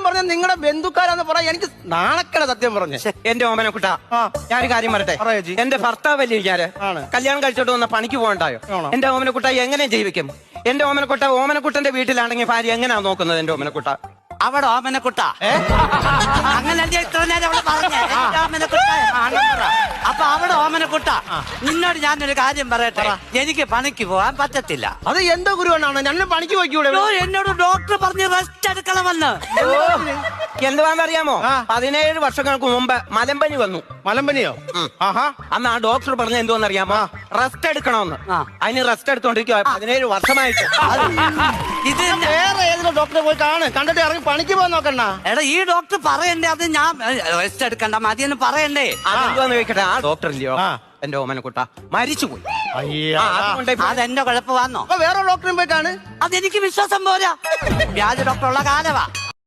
പറഞ്ഞ നിങ്ങളുടെ ബന്ധുക്കാരാന്ന് പറയാൻ എനിക്ക് നാണക്കട സത്യം പറഞ്ഞേ. എന്റെ ഓമനക്കുട്ട, ഞാനൊരു കാര്യം പറയട്ടെ. എന്റെ ഭർത്താവല്ലേ ഞാന് കല്യാണം കഴിച്ചോട്ട് വന്ന പണിക്ക് പോകണ്ടായോ? എന്റെ ഓമനക്കുട്ട എങ്ങനെ ജീവിക്കും? എന്റെ ഓമനക്കുട്ട ഓമനക്കുട്ടന്റെ വീട്ടിലാണെങ്കിൽ ഭാര്യ എങ്ങനെയാ നോക്കുന്നത്? എന്റെ ഓമനക്കുട്ട അവിടെ ഓമനക്കുട്ട അങ്ങനല്ലേ ഇത്ര നേരം അവള് പറഞ്ഞേ ഓമനക്കുട്ട. അപ്പൊ അവിടെ ഓമനക്കുട്ട, നിന്നോട് ഞാനൊരു കാര്യം പറയട്ടെ. എനിക്ക് പണിക്ക് പോകാൻ പറ്റത്തില്ല. അത് എന്തോ ഗുരുവാണ്, ഞാൻ പണിക്ക് പോയിക്കൂടെ? എന്നോട് ഡോക്ടർ പറഞ്ഞ് റെസ്റ്റ് എടുക്കണമെന്ന്. എന്തുവാന്നറിയാമോ? 17 വർഷങ്ങൾക്ക് മുമ്പ് മലമ്പനി വന്നു. മലമ്പനിയോ? അന്ന് ആ ഡോക്ടർ പറഞ്ഞ എന്തുവന്നറിയാമോ? റെസ്റ്റ് എടുക്കണമെന്ന്. അതിന് റെസ്റ്റ് എടുത്തോണ്ടിരിക്കുക 17 വർഷമായിട്ട്. ഇത് വേറെ ഏതെങ്കിലും ഡോക്ടറെ പോയി കണ്ടിട്ട് ഇറങ്ങി പണിക്ക് പോകാൻ നോക്കണ്ട. എടാ ഈ ഡോക്ടർ പറയണ്ടേ? അത് ഞാൻ റെസ്റ്റ് എടുക്കണ്ട മതിയെന്ന് പറയണ്ടേ? അതെന്തുവാന്ന് ചോദിക്കട്ടെ, ആ ഡോക്ടർ ഇല്ലയോ എന്റെ ഓമനക്കുട്ട മരിച്ചുപോയി. അതെന്റെ കുഴപ്പമാണോ? വേറെ ഡോക്ടറും പോയിട്ടാണ്. അതെനിക്ക് വിശ്വാസം പോരാ. വ്യാജ ഡോക്ടറുള്ള കാലവാ.